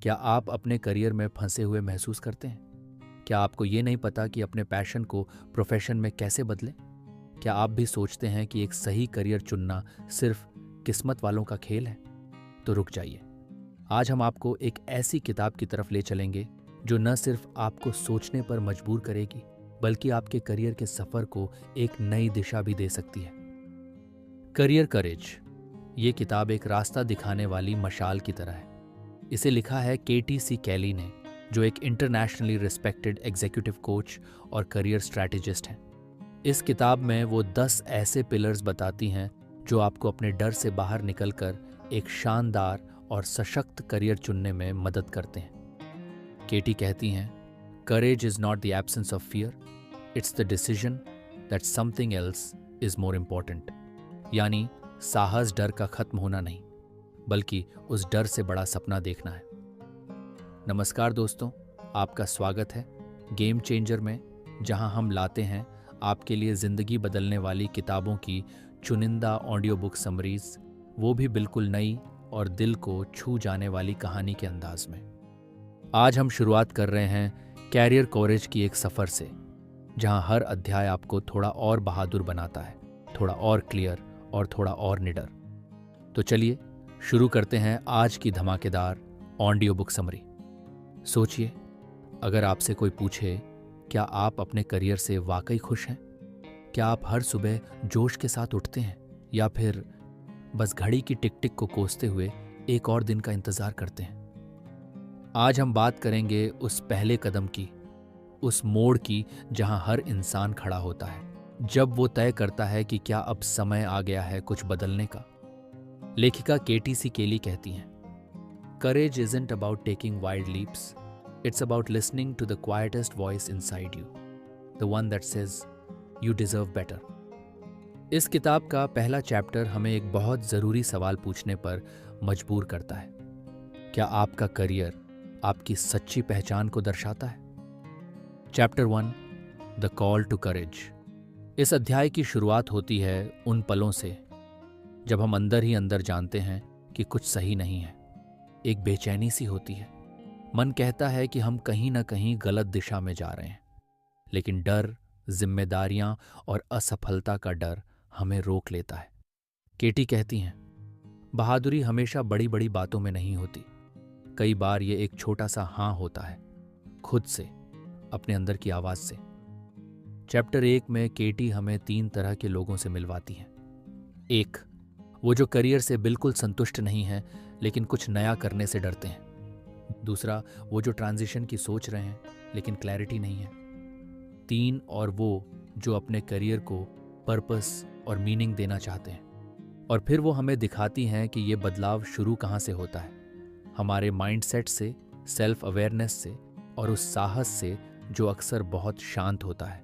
क्या आप अपने करियर में फंसे हुए महसूस करते हैं? क्या आपको ये नहीं पता कि अपने पैशन को प्रोफेशन में कैसे बदलें? क्या आप भी सोचते हैं कि एक सही करियर चुनना सिर्फ किस्मत वालों का खेल है? तो रुक जाइए। आज हम आपको एक ऐसी किताब की तरफ ले चलेंगे जो न सिर्फ आपको सोचने पर मजबूर करेगी, बल्कि आपके करियर के सफर को एक नई दिशा भी दे सकती है। करियर करेज ये किताब एक रास्ता दिखाने वाली मशाल की तरह है। इसे लिखा है केटी कैली ने, जो एक इंटरनेशनली रिस्पेक्टेड एग्जीक्यूटिव कोच और करियर स्ट्रैटेजिस्ट हैं। इस किताब में वो 10 ऐसे पिलर्स बताती हैं जो आपको अपने डर से बाहर निकलकर एक शानदार और सशक्त करियर चुनने में मदद करते हैं। केटी कहती हैं, courage is not the absence of fear, it's the decision that something else is more important. यानी साहस डर का खत्म होना नहीं, बल्कि उस डर से बड़ा सपना देखना है। नमस्कार दोस्तों, आपका स्वागत है गेम चेंजर में, जहां हम लाते हैं आपके लिए ज़िंदगी बदलने वाली किताबों की चुनिंदा ऑडियो बुक समरीज, वो भी बिल्कुल नई और दिल को छू जाने वाली कहानी के अंदाज में। आज हम शुरुआत कर रहे हैं कैरियर कवरेज की एक सफ़र से, जहां हर अध्याय आपको थोड़ा और बहादुर बनाता है, थोड़ा और क्लियर और थोड़ा और निडर। तो चलिए शुरू करते हैं आज की धमाकेदार ऑडियो बुक समरी। सोचिए, अगर आपसे कोई पूछे, क्या आप अपने करियर से वाकई खुश हैं? क्या आप हर सुबह जोश के साथ उठते हैं, या फिर बस घड़ी की टिक टिक को कोसते हुए एक और दिन का इंतजार करते हैं? आज हम बात करेंगे उस पहले कदम की, उस मोड़ की जहां हर इंसान खड़ा होता है जब वो तय करता है कि क्या अब समय आ गया है कुछ बदलने का। लेखिका केटी कैली कहती हैं, courage isn't about taking wild leaps, it's about listening to the quietest voice inside you, the one that says you deserve better. इस किताब का पहला चैप्टर हमें एक बहुत ज़रूरी सवाल पूछने पर मजबूर करता है। क्या आपका करियर आपकी सच्ची पहचान को दर्शाता है? Chapter 1, the call to courage. इस अध्याय की शुरुआत होती है उन पलों से जब हम अंदर ही अंदर जानते हैं कि कुछ सही नहीं है। एक बेचैनी सी होती है, मन कहता है कि हम कहीं ना कहीं गलत दिशा में जा रहे हैं, लेकिन डर, जिम्मेदारियां और असफलता का डर हमें रोक लेता है। केटी कहती हैं, बहादुरी हमेशा बड़ी बड़ी बातों में नहीं होती। कई बार ये एक छोटा सा हाँ होता है, खुद से, अपने अंदर की आवाज से। चैप्टर 1 में केटी हमें 3 तरह के लोगों से मिलवाती हैं। एक, वो जो करियर से बिल्कुल संतुष्ट नहीं है लेकिन कुछ नया करने से डरते हैं। दूसरा, वो जो ट्रांजिशन की सोच रहे हैं लेकिन क्लैरिटी नहीं है। 3, और वो जो अपने करियर को पर्पस और मीनिंग देना चाहते हैं। और फिर वो हमें दिखाती हैं कि ये बदलाव शुरू कहाँ से होता है, हमारे माइंडसेट से, सेल्फ अवेयरनेस से, और उस साहस से जो अक्सर बहुत शांत होता है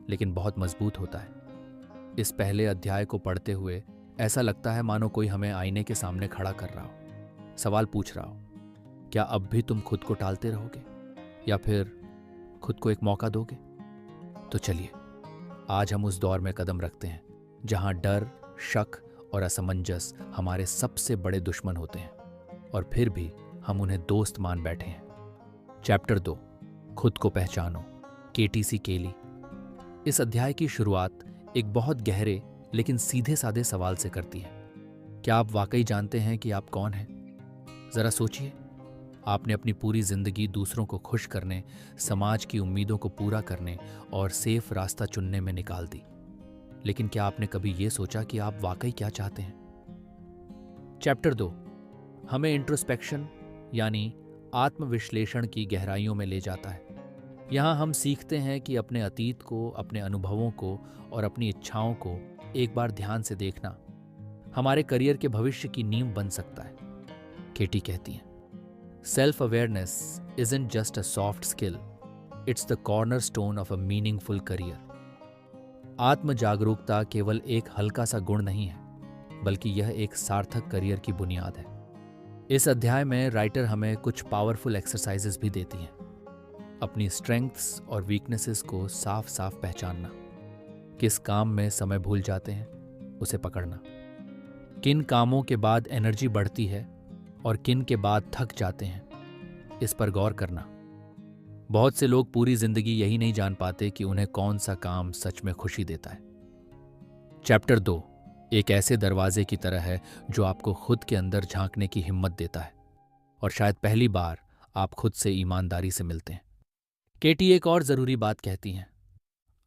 लेकिन बहुत मजबूत होता है। इस पहले अध्याय को पढ़ते हुए ऐसा लगता है मानो कोई हमें आईने के सामने खड़ा कर रहा हो, सवाल पूछ रहा हो, क्या अब भी तुम खुद को टालते रहोगे, या फिर खुद को एक मौका दोगे? तो चलिए, आज हम उस दौर में कदम रखते हैं जहां डर, शक और असमंजस हमारे सबसे बड़े दुश्मन होते हैं, और फिर भी हम उन्हें दोस्त मान बैठे हैं। चैप्टर 2, खुद को पहचानो, केटी कैली। इस अध्याय की शुरुआत एक बहुत गहरे लेकिन सीधे साधे सवाल से करती है। क्या आप वाकई जानते हैं कि आप कौन हैं? जरा सोचिए, आपने अपनी पूरी जिंदगी दूसरों को खुश करने, समाज की उम्मीदों को पूरा करने और सेफ रास्ता चुनने में निकाल दी, लेकिन क्या आपने कभी यह सोचा कि आप वाकई क्या चाहते हैं? चैप्टर 2 हमें इंट्रोस्पेक्शन यानी आत्मविश्लेषण की गहराइयों में ले जाता है। यहाँ हम सीखते हैं कि अपने अतीत को, अपने अनुभवों को और अपनी इच्छाओं को एक बार ध्यान से देखना हमारे करियर के भविष्य की नींव बन सकता है। केटी कहती हैं, self awareness isn't just a soft skill, it's the cornerstone of a meaningful career. आत्म जागरूकता केवल एक हल्का सा गुण नहीं है, बल्कि यह एक सार्थक करियर की बुनियाद है। इस अध्याय में राइटर हमें कुछ पावरफुल एक्सरसाइजेस भी देती हैं। अपनी स्ट्रेंथ्स और वीकनेसेस को साफ साफ पहचानना, किस काम में समय भूल जाते हैं उसे पकड़ना, किन कामों के बाद एनर्जी बढ़ती है और किन के बाद थक जाते हैं, इस पर गौर करना। बहुत से लोग पूरी जिंदगी यही नहीं जान पाते कि उन्हें कौन सा काम सच में खुशी देता है। चैप्टर 2 एक ऐसे दरवाजे की तरह है जो आपको खुद के अंदर झांकने की हिम्मत देता है, और शायद पहली बार आप खुद से ईमानदारी से मिलते हैं। केटी एक और ज़रूरी बात कहती हैं,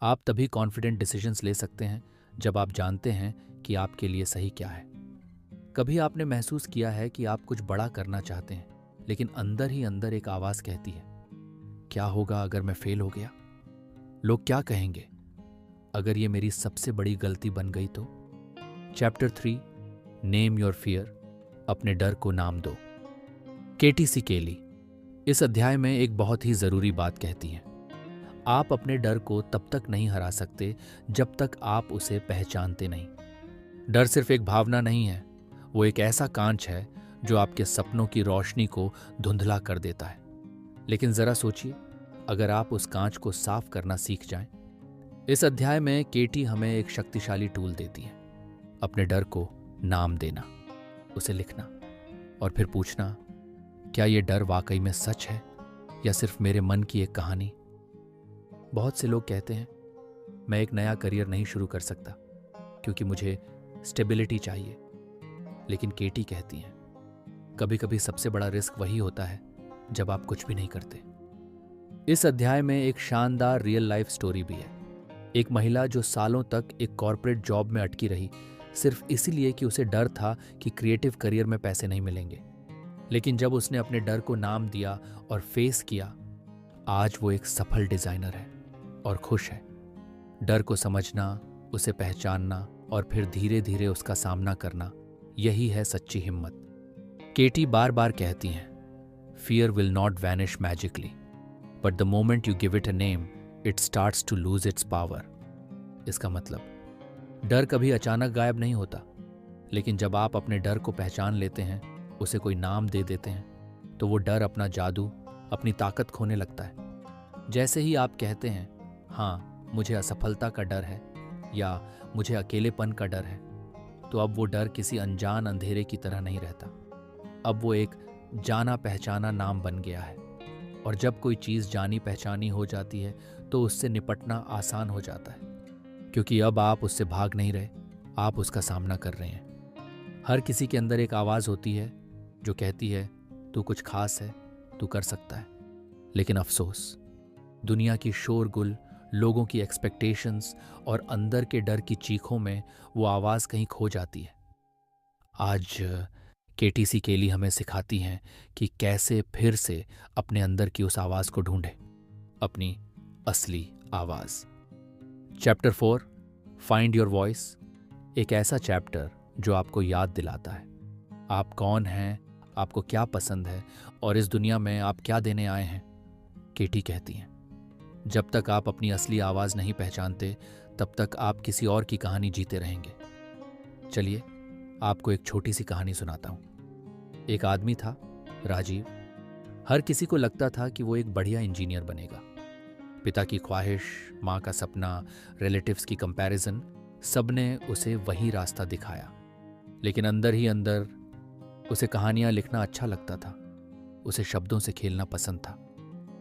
आप तभी कॉन्फिडेंट डिसीजंस ले सकते हैं जब आप जानते हैं कि आपके लिए सही क्या है। कभी आपने महसूस किया है कि आप कुछ बड़ा करना चाहते हैं, लेकिन अंदर ही अंदर एक आवाज़ कहती है, क्या होगा अगर मैं फेल हो गया? लोग क्या कहेंगे? अगर ये मेरी सबसे बड़ी गलती बन गई तो? चैप्टर 3 नेम योर फियर, अपने डर को नाम दो। केटी सी केली इस अध्याय में एक बहुत ही ज़रूरी बात कहती हैं, आप अपने डर को तब तक नहीं हरा सकते जब तक आप उसे पहचानते नहीं। डर सिर्फ एक भावना नहीं है, वो एक ऐसा कांच है जो आपके सपनों की रोशनी को धुंधला कर देता है। लेकिन जरा सोचिए, अगर आप उस कांच को साफ करना सीख जाएं। इस अध्याय में केटी हमें एक शक्तिशाली टूल देती है, अपने डर को नाम देना, उसे लिखना और फिर पूछना, क्या ये डर वाकई में सच है या सिर्फ मेरे मन की एक कहानी? बहुत से लोग कहते हैं, मैं एक नया करियर नहीं शुरू कर सकता क्योंकि मुझे स्टेबिलिटी चाहिए। लेकिन केटी कहती हैं, कभी कभी सबसे बड़ा रिस्क वही होता है जब आप कुछ भी नहीं करते। इस अध्याय में एक शानदार रियल लाइफ स्टोरी भी है। एक महिला जो सालों तक एक कॉर्पोरेट जॉब में अटकी रही, सिर्फ इसीलिए कि उसे डर था कि क्रिएटिव करियर में पैसे नहीं मिलेंगे। लेकिन जब उसने अपने डर को नाम दिया और फेस किया, आज वो एक सफल डिजाइनर है और खुश है। डर को समझना, उसे पहचानना और फिर धीरे धीरे उसका सामना करना, यही है सच्ची हिम्मत। केटी बार बार कहती हैं, fear will not vanish magically, but the moment you give it a name it starts to lose its power. इसका मतलब डर कभी अचानक गायब नहीं होता, लेकिन जब आप अपने डर को पहचान लेते हैं, उसे कोई नाम दे देते हैं, तो वो डर अपना जादू, अपनी ताकत खोने लगता है। जैसे ही आप कहते हैं, हाँ मुझे असफलता का डर है या मुझे अकेलेपन का डर है, तो अब वो डर किसी अनजान अंधेरे की तरह नहीं रहता। अब वो एक जाना पहचाना नाम बन गया है, और जब कोई चीज़ जानी पहचानी हो जाती है तो उससे निपटना आसान हो जाता है, क्योंकि अब आप उससे भाग नहीं रहे, आप उसका सामना कर रहे हैं। हर किसी के अंदर एक आवाज़ होती है जो कहती है, तू कुछ खास है, तू कर सकता है। लेकिन अफसोस, दुनिया की शोरगुल, लोगों की एक्सपेक्टेशंस और अंदर के डर की चीखों में वो आवाज़ कहीं खो जाती है। आज केटी सी केली हमें सिखाती हैं कि कैसे फिर से अपने अंदर की उस आवाज़ को ढूंढें, अपनी असली आवाज़। चैप्टर 4 फाइंड योर वॉइस, एक ऐसा चैप्टर जो आपको याद दिलाता है आप कौन हैं, आपको क्या पसंद है और इस दुनिया में आप क्या देने आए हैं। केटी कहती हैं, जब तक आप अपनी असली आवाज़ नहीं पहचानते, तब तक आप किसी और की कहानी जीते रहेंगे। चलिए आपको एक छोटी सी कहानी सुनाता हूँ। एक आदमी था, राजीव। हर किसी को लगता था कि वो एक बढ़िया इंजीनियर बनेगा। पिता की ख्वाहिश, माँ का सपना, रिलेटिव्स की कंपैरिजन, सबने उसे वही रास्ता दिखाया। लेकिन अंदर ही अंदर उसे कहानियाँ लिखना अच्छा लगता था, उसे शब्दों से खेलना पसंद था।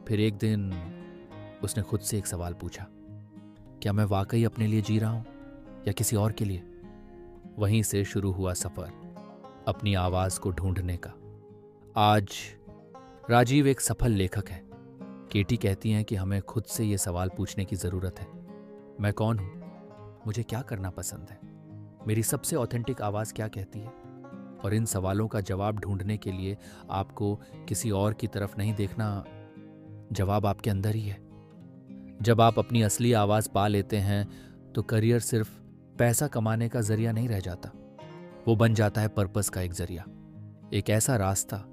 फिर एक दिन उसने खुद से एक सवाल पूछा, क्या मैं वाकई अपने लिए जी रहा हूँ या किसी और के लिए? वहीं से शुरू हुआ सफ़र, अपनी आवाज़ को ढूंढने का। आज राजीव एक सफल लेखक है। केटी कहती हैं कि हमें खुद से ये सवाल पूछने की ज़रूरत है, मैं कौन हूँ, मुझे क्या करना पसंद है, मेरी सबसे ऑथेंटिक आवाज़ क्या कहती है। और इन सवालों का जवाब ढूंढने के लिए आपको किसी और की तरफ नहीं देखना, जवाब आपके अंदर ही है। जब आप अपनी असली आवाज़ पा लेते हैं तो करियर सिर्फ पैसा कमाने का जरिया नहीं रह जाता, वो बन जाता है पर्पस का एक जरिया, एक ऐसा रास्ता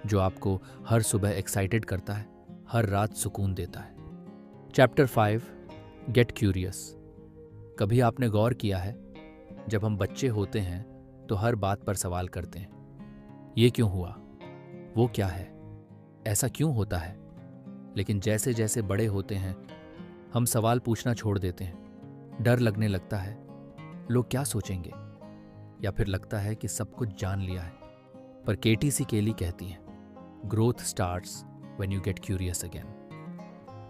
जो आपको हर सुबह एक्साइटेड करता है, हर रात सुकून देता है। Chapter 5 get curious. कभी आपने गौर किया है, जब हम बच्चे होते हैं तो हर बात पर सवाल करते हैं, ये क्यों हुआ, वो क्या है, ऐसा क्यों होता है। लेकिन जैसे जैसे बड़े होते हैं हम सवाल पूछना छोड़ देते हैं। डर लगने लगता है, लोग क्या सोचेंगे, या फिर लगता है कि सब कुछ जान लिया है। पर केटी सी केली कहती हैं, growth starts when you get curious again.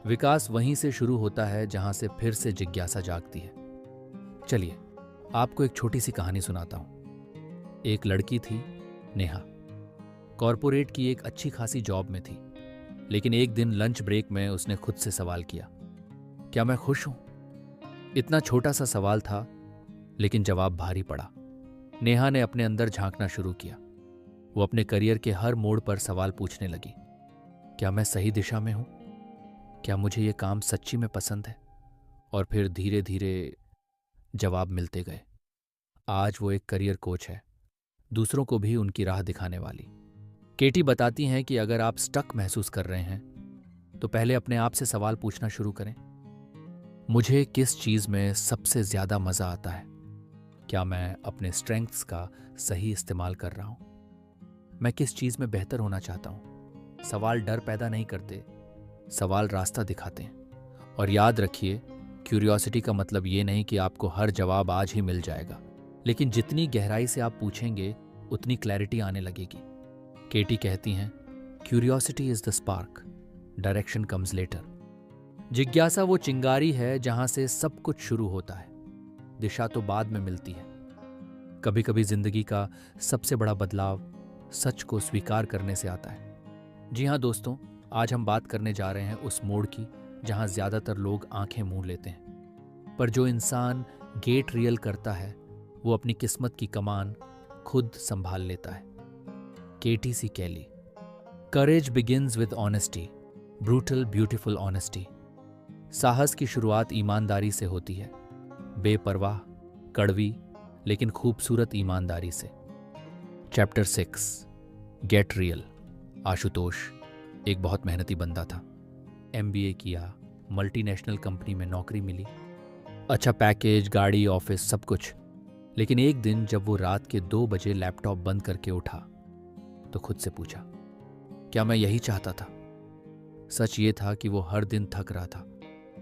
विकास वहीं से शुरू होता है जहां से फिर से जिज्ञासा जागती है। चलिए आपको एक छोटी सी कहानी सुनाता हूं। एक लड़की थी, नेहा। कॉरपोरेट की एक अच्छी खासी जॉब में थी, लेकिन एक दिन लंच ब्रेक में उसने खुद से सवाल किया, क्या मैं खुश हूं? इतना छोटा सा सवाल था, लेकिन जवाब भारी पड़ा। नेहा ने अपने अंदर झांकना शुरू किया। वो अपने करियर के हर मोड़ पर सवाल पूछने लगी, क्या मैं सही दिशा में हूं? क्या मुझे ये काम सच्ची में पसंद है? और फिर धीरे धीरे जवाब मिलते गए। आज वो एक करियर कोच है, दूसरों को भी उनकी राह दिखाने वाली। केटी बताती हैं कि अगर आप स्टक महसूस कर रहे हैं तो पहले अपने आप से सवाल पूछना शुरू करें, मुझे किस चीज में सबसे ज्यादा मजा आता है? क्या मैं अपने स्ट्रेंथ्स का सही इस्तेमाल कर रहा हूं? मैं किस चीज में बेहतर होना चाहता हूं? सवाल डर पैदा नहीं करते, सवाल रास्ता दिखाते हैं। और याद रखिए, क्यूरियोसिटी का मतलब ये नहीं कि आपको हर जवाब आज ही मिल जाएगा, लेकिन जितनी गहराई से आप पूछेंगे उतनी क्लैरिटी आने लगेगी। केटी कहती हैं, curiosity is the spark, direction comes later. जिज्ञासा वो चिंगारी है जहां से सब कुछ शुरू होता है, दिशा तो बाद में मिलती है। कभी कभी जिंदगी का सबसे बड़ा बदलाव सच को स्वीकार करने से आता है। जी हाँ दोस्तों, आज हम बात करने जा रहे हैं उस मोड़ की जहां ज्यादातर लोग आंखें मूंद लेते हैं, पर जो इंसान गेट रियल करता है वो अपनी किस्मत की कमान खुद संभाल लेता है। Katie C Kelly. Courage begins with honesty, brutal beautiful honesty. साहस की शुरुआत ईमानदारी से होती है, बेपरवाह, कड़वी लेकिन खूबसूरत ईमानदारी से। Chapter 6, get real. आशुतोष एक बहुत मेहनती बंदा था। MBA किया, मल्टीनेशनल कंपनी में नौकरी मिली, अच्छा पैकेज, गाड़ी, ऑफिस, सब कुछ। लेकिन एक दिन जब वो रात के 2 बजे लैपटॉप बंद करके उठा तो खुद से पूछा, क्या मैं यही चाहता था? सच ये था कि वो हर दिन थक रहा था,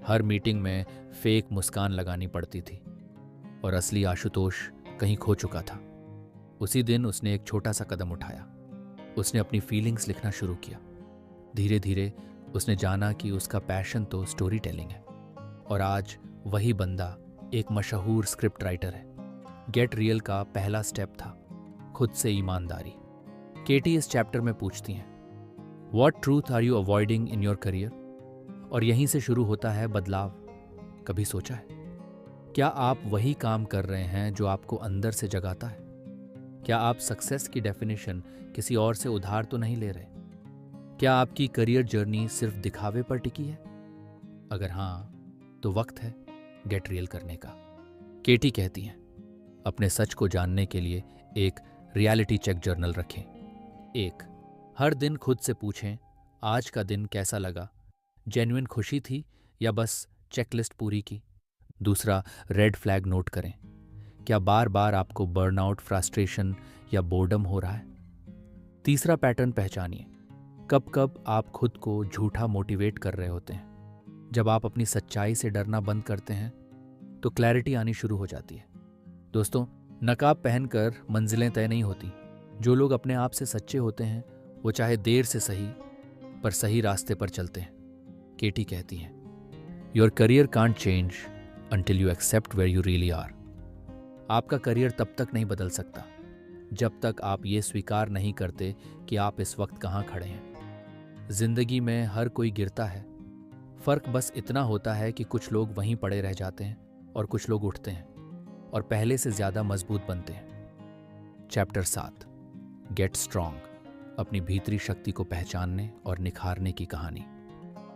हर मीटिंग में फेक मुस्कान लगानी पड़ती थी और असली आशुतोष कहीं खो चुका था। उसी दिन उसने एक छोटा सा कदम उठाया। उसने अपनी फीलिंग्स लिखना शुरू किया। धीरे धीरे उसने जाना कि उसका पैशन तो स्टोरी टेलिंग है, और आज वही बंदा एक मशहूर स्क्रिप्ट राइटर है। गेट रियल का पहला स्टेप था खुद से ईमानदारी। केटी इस चैप्टर में पूछती हैं, what truth are you avoiding in your career? और यहीं से शुरू होता है बदलाव। कभी सोचा है, क्या आप वही काम कर रहे हैं जो आपको अंदर से जगाता है? क्या आप सक्सेस की डेफिनेशन किसी और से उधार तो नहीं ले रहे? क्या आपकी करियर जर्नी सिर्फ दिखावे पर टिकी है? अगर हाँ, तो वक्त है गेट रियल करने का। केटी कहती हैं, अपने सच को जानने के लिए एक रियलिटी चेक जर्नल रखें। 1, हर दिन खुद से पूछें, आज का दिन कैसा लगा? जेन्युइन खुशी थी या बस चेकलिस्ट पूरी की? दूसरा, रेड फ्लैग नोट करें। क्या बार बार आपको बर्नआउट, फ्रस्ट्रेशन या बोर्डम हो रहा है? तीसरा पैटर्न पहचानिए, कब कब आप खुद को झूठा मोटिवेट कर रहे होते हैं। जब आप अपनी सच्चाई से डरना बंद करते हैं तो क्लैरिटी आनी शुरू हो जाती है। दोस्तों, नकाब पहनकर मंजिलें तय नहीं होती। जो लोग अपने आप से सच्चे होते हैं वो चाहे देर से सही पर सही रास्ते पर चलते हैं। केटी कहती हैं, your career can't change until you accept where you really are. आपका करियर तब तक नहीं बदल सकता जब तक आप ये स्वीकार नहीं करते कि आप इस वक्त कहाँ खड़े हैं। जिंदगी में हर कोई गिरता है, फर्क बस इतना होता है कि कुछ लोग वहीं पड़े रह जाते हैं और कुछ लोग उठते हैं और पहले से ज्यादा मजबूत बनते हैं। Chapter 7, get strong. अपनी भीतरी शक्ति को पहचानने और निखारने की कहानी।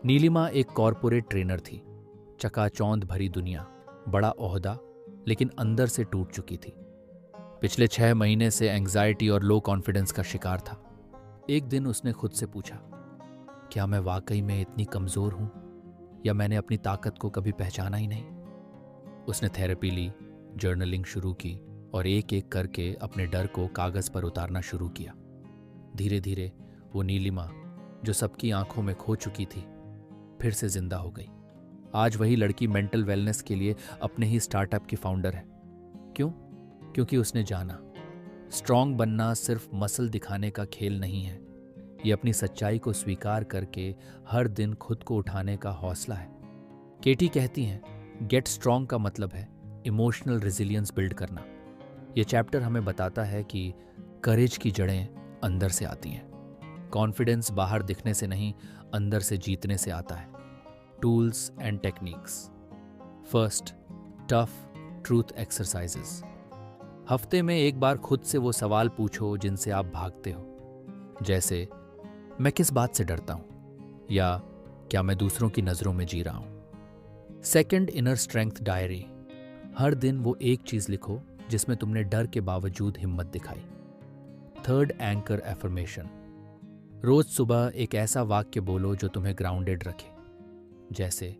नीलिमा एक कॉरपोरेट ट्रेनर थी। चकाचौंध भरी दुनिया, बड़ा ओहदा, लेकिन अंदर से टूट चुकी थी। पिछले 6 महीने से एंग्जाइटी और लो कॉन्फिडेंस का शिकार था। एक दिन उसने खुद से पूछा, क्या मैं वाकई में इतनी कमजोर हूं या मैंने अपनी ताकत को कभी पहचाना ही नहीं? उसने थेरेपी ली, जर्नलिंग शुरू की और एक एक करके अपने डर को कागज पर उतारना शुरू किया। धीरे धीरे वो नीलिमा जो सबकी आंखों में खो चुकी थी फिर से जिंदा हो गई। आज वही लड़की मेंटल वेलनेस के लिए अपने ही स्टार्टअप की फाउंडर है। क्यों? क्योंकि उसने जाना, स्ट्रांग बनना सिर्फ मसल दिखाने का खेल नहीं है, ये अपनी सच्चाई को स्वीकार करके हर दिन खुद को उठाने का हौसला है। केटी कहती हैं, गेट स्ट्रॉन्ग का मतलब है इमोशनल रेजिलियंस बिल्ड करना। ये चैप्टर हमें बताता है कि करेज की जड़ें अंदर से आती हैं। कॉन्फिडेंस बाहर दिखने से नहीं, अंदर से जीतने से आता है। Tools and techniques. First, tough truth exercises. हफ्ते में एक बार खुद से वो सवाल पूछो जिनसे आप भागते हो, जैसे मैं किस बात से डरता हूं, या क्या मैं दूसरों की नजरों में जी रहा हूं। Second, inner strength diary. हर दिन वो एक चीज लिखो जिसमें तुमने डर के बावजूद हिम्मत दिखाई। Third, anchor affirmation. रोज सुबह एक ऐसा वाक्य बोलो जो तुम्हें ग्राउंडेड रखे, जैसे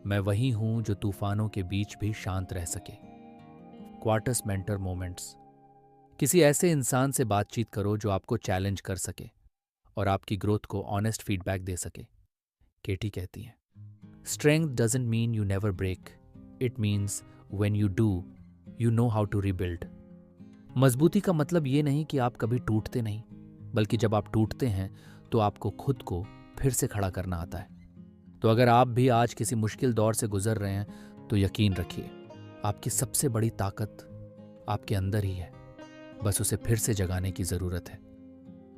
मैं वही हूं जो तूफानों के बीच भी शांत रह सके। क्वार्टस मेंटर मोमेंट्स। किसी ऐसे इंसान से बातचीत करो जो आपको चैलेंज कर सके और आपकी ग्रोथ को ऑनेस्ट फीडबैक दे सके। केटी कहती है, strength doesn't mean you never break, it means when you do you know how to rebuild. मजबूती का मतलब ये नहीं कि आप कभी टूटते नहीं, बल्कि जब आप टूटते हैं तो आपको खुद को फिर से खड़ा करना आता है। तो अगर आप भी आज किसी मुश्किल दौर से गुजर रहे हैं तो यकीन रखिए, आपकी सबसे बड़ी ताकत आपके अंदर ही है, बस उसे फिर से जगाने की जरूरत है।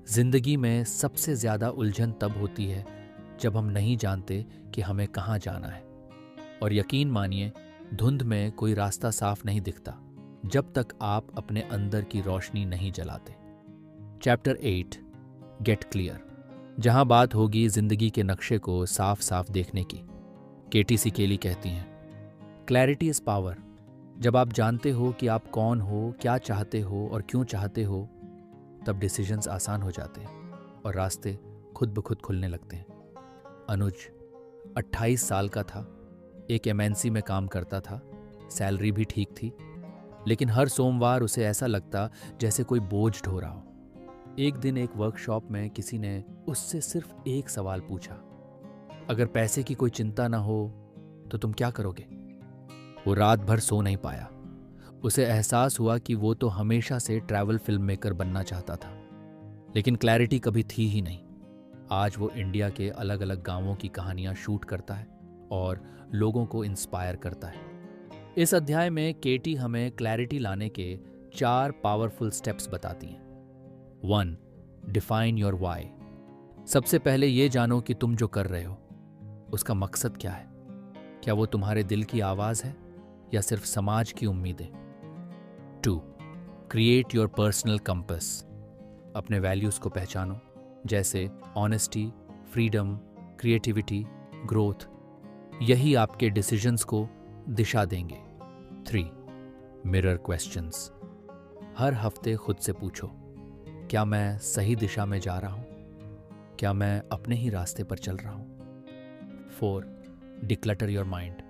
जिंदगी में सबसे ज्यादा उलझन तब होती है जब हम नहीं जानते कि हमें कहाँ जाना है। और यकीन मानिए, धुंध में कोई रास्ता साफ नहीं दिखता जब तक आप अपने अंदर की रोशनी नहीं जलाते। Chapter 8, get clear. जहां बात होगी जिंदगी के नक्शे को साफ साफ देखने की। केटी सी केली कहती हैं, क्लैरिटी इज पावर। जब आप जानते हो कि आप कौन हो, क्या चाहते हो और क्यों चाहते हो, तब डिसीजंस आसान हो जाते हैं और रास्ते खुद ब खुद खुलने लगते हैं। अनुज 28 साल का था, एक एमएनसी में काम करता था, सैलरी भी ठीक थी, लेकिन हर सोमवार उसे ऐसा लगता जैसे कोई बोझ ढो रहा हो। एक दिन एक वर्कशॉप में किसी ने उससे सिर्फ एक सवाल पूछा, अगर पैसे की कोई चिंता ना हो तो तुम क्या करोगे? वो रात भर सो नहीं पाया। उसे एहसास हुआ कि वो तो हमेशा से ट्रैवल फिल्म मेकर बनना चाहता था, लेकिन क्लैरिटी कभी थी ही नहीं। आज वो इंडिया के अलग अलग गांवों की कहानियां शूट करता है और लोगों को इंस्पायर करता है। इस अध्याय में केटी हमें क्लैरिटी लाने के 4 पावरफुल स्टेप्स बताती हैं। 1. Define your why. सबसे पहले ये जानो कि तुम जो कर रहे हो उसका मकसद क्या है। क्या वो तुम्हारे दिल की आवाज है या सिर्फ समाज की उम्मीदें? 2. Create your personal compass. अपने वैल्यूज को पहचानो, जैसे ऑनेस्टी, फ्रीडम, क्रिएटिविटी, ग्रोथ। यही आपके डिसीजंस को दिशा देंगे। 3. Mirror questions. हर हफ्ते खुद से पूछो, क्या मैं सही दिशा में जा रहा हूं? क्या मैं अपने ही रास्ते पर चल रहा हूं? 4. Declutter your mind.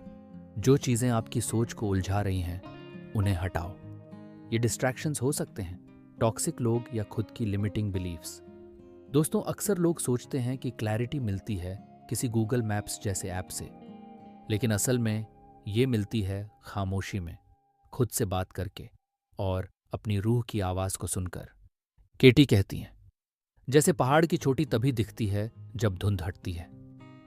जो चीजें आपकी सोच को उलझा रही हैं उन्हें हटाओ। ये डिस्ट्रैक्शंस हो सकते हैं, टॉक्सिक लोग या खुद की लिमिटिंग बिलीव्स। दोस्तों, अक्सर लोग सोचते हैं कि क्लैरिटी मिलती है किसी गूगल मैप्स जैसे ऐप से, लेकिन असल में ये मिलती है खामोशी में, खुद से बात करके और अपनी रूह की आवाज को सुनकर। केटी कहती हैं, जैसे पहाड़ की चोटी तभी दिखती है जब धुंध हटती है,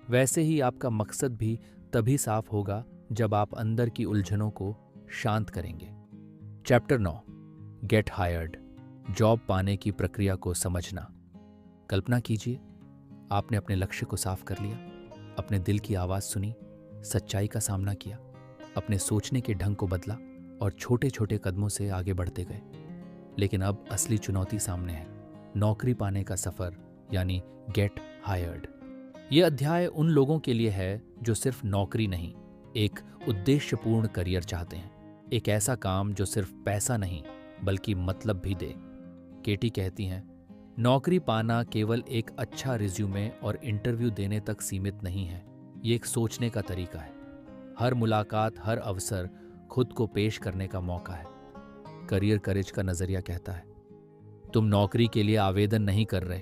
वैसे ही आपका मकसद भी तभी साफ होगा जब आप अंदर की उलझनों को शांत करेंगे। Chapter 9, get hired. जॉब पाने की प्रक्रिया को समझना। कल्पना कीजिए, आपने अपने लक्ष्य को साफ कर लिया, अपने दिल की आवाज सुनी, सच्चाई का सामना किया, अपने सोचने के ढंग को बदला और छोटे छोटे कदमों से आगे बढ़ते गए। लेकिन अब असली चुनौती सामने है, नौकरी पाने का सफर, यानी गेट हायर्ड। यह अध्याय उन लोगों के लिए है जो सिर्फ नौकरी नहीं, एक उद्देश्यपूर्ण करियर चाहते हैं, एक ऐसा काम जो सिर्फ पैसा नहीं बल्कि मतलब भी दे। केटी कहती हैं, नौकरी पाना केवल एक अच्छा रिज्यूमे और इंटरव्यू देने तक सीमित नहीं है, ये एक सोचने का तरीका है। हर मुलाकात, हर अवसर खुद को पेश करने का मौका है। करियर करेज का नजरिया कहता है, तुम नौकरी के लिए आवेदन नहीं कर रहे,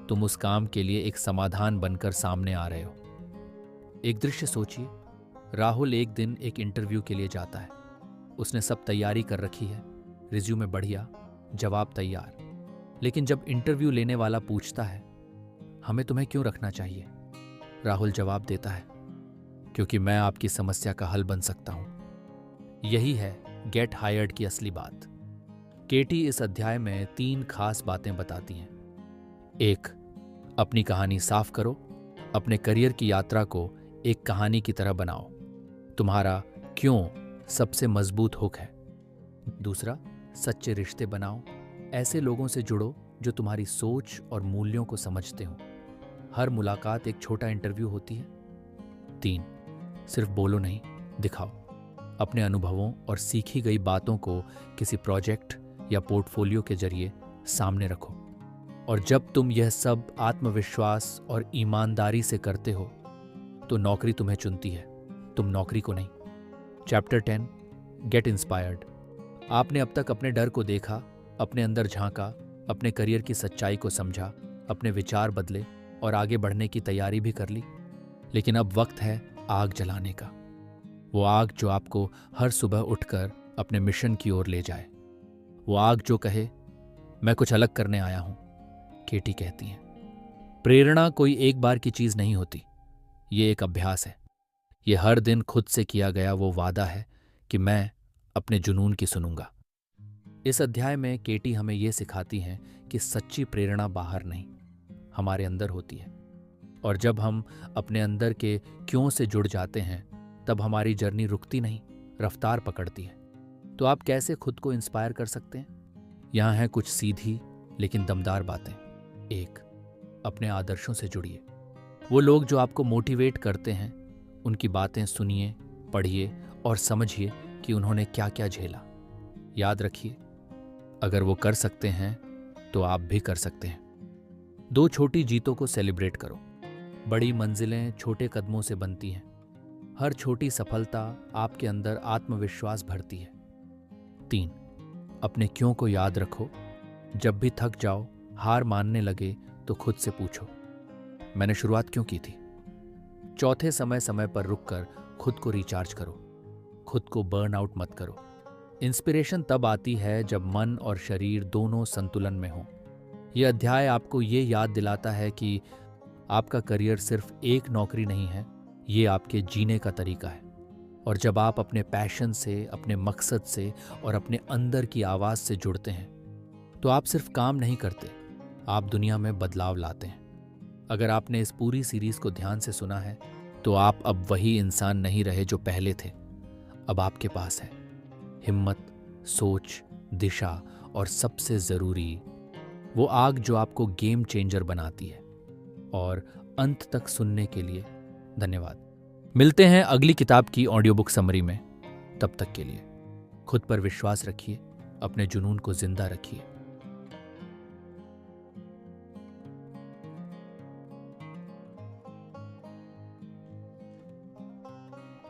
तुम उस काम के लिए एक समाधान बनकर सामने आ रहे हो। एक दृश्य सोचिए, राहुल एक दिन एक इंटरव्यू के लिए जाता है। उसने सब तैयारी कर रखी है, रिज्यूमे बढ़िया, जवाब तैयार। लेकिन जब इंटरव्यू लेने वाला पूछता है, हमें तुम्हें क्यों रखना चाहिए? राहुल जवाब देता है, क्योंकि मैं आपकी समस्या का हल बन सकता हूं। यही है गेट हायर्ड की असली बात। केटी इस अध्याय में 3 खास बातें बताती हैं। 1, अपनी कहानी साफ करो। अपने करियर की यात्रा को एक कहानी की तरह बनाओ। तुम्हारा क्यों सबसे मजबूत हुक है। 2, सच्चे रिश्ते बनाओ। ऐसे लोगों से जुड़ो जो तुम्हारी सोच और मूल्यों को समझते हो। हर मुलाकात एक छोटा इंटरव्यू होती है। 3, सिर्फ बोलो नहीं, दिखाओ। अपने अनुभवों और सीखी गई बातों को किसी प्रोजेक्ट या पोर्टफोलियो के जरिए सामने रखो। और जब तुम यह सब आत्मविश्वास और ईमानदारी से करते हो तो नौकरी तुम्हें चुनती है, तुम नौकरी को नहीं। Chapter 10, get inspired. आपने अब तक अपने डर को देखा, अपने अंदर झांका, अपने करियर की सच्चाई को समझा, अपने विचार बदले और आगे बढ़ने की तैयारी भी कर ली। लेकिन अब वक्त है आग जलाने का। वो आग जो आपको हर सुबह उठकर अपने मिशन की ओर ले जाए। वो आग जो कहे, मैं कुछ अलग करने आया हूं। केटी कहती हैं, प्रेरणा कोई एक बार की चीज नहीं होती, ये एक अभ्यास है। ये हर दिन खुद से किया गया वो वादा है कि मैं अपने जुनून की सुनूंगा। इस अध्याय में केटी हमें ये सिखाती हैं कि सच्ची प्रेरणा बाहर नहीं, हमारे अंदर होती है। और जब हम अपने अंदर के क्यों से जुड़ जाते हैं तब हमारी जर्नी रुकती नहीं, रफ्तार पकड़ती है। तो आप कैसे खुद को इंस्पायर कर सकते हैं? यहाँ हैं कुछ सीधी लेकिन दमदार बातें। 1, अपने आदर्शों से जुड़िए। वो लोग जो आपको मोटिवेट करते हैं उनकी बातें सुनिए, पढ़िए और समझिए कि उन्होंने क्या क्या झेला। याद रखिए, अगर वो कर सकते हैं तो आप भी कर सकते हैं। 2 छोटी जीतों को सेलिब्रेट करो। बड़ी मंजिलें छोटे कदमों से बनती हैं। हर छोटी सफलता आपके अंदर आत्मविश्वास भरती है। 3, अपने क्यों को याद रखो। जब भी थक जाओ, हार मानने लगे तो खुद से पूछो, मैंने शुरुआत क्यों की थी। 4, समय समय पर रुककर खुद को रिचार्ज करो। खुद को बर्न आउट मत करो। इंस्पिरेशन तब आती है जब मन और शरीर दोनों संतुलन में हों। यह अध्याय आपको ये याद दिलाता है कि आपका करियर सिर्फ एक नौकरी नहीं है, ये आपके जीने का तरीका है। और जब आप अपने पैशन से, अपने मकसद से और अपने अंदर की आवाज़ से जुड़ते हैं तो आप सिर्फ काम नहीं करते, आप दुनिया में बदलाव लाते हैं। अगर आपने इस पूरी सीरीज को ध्यान से सुना है तो आप अब वही इंसान नहीं रहे जो पहले थे। अब आपके पास है हिम्मत, सोच, दिशा और सबसे ज़रूरी वो आग जो आपको गेम चेंजर बनाती है। और अंत तक सुनने के लिए धन्यवाद। मिलते हैं अगली किताब की ऑडियो बुक समरी में। तब तक के लिए खुद पर विश्वास रखिए, अपने जुनून को जिंदा रखिए।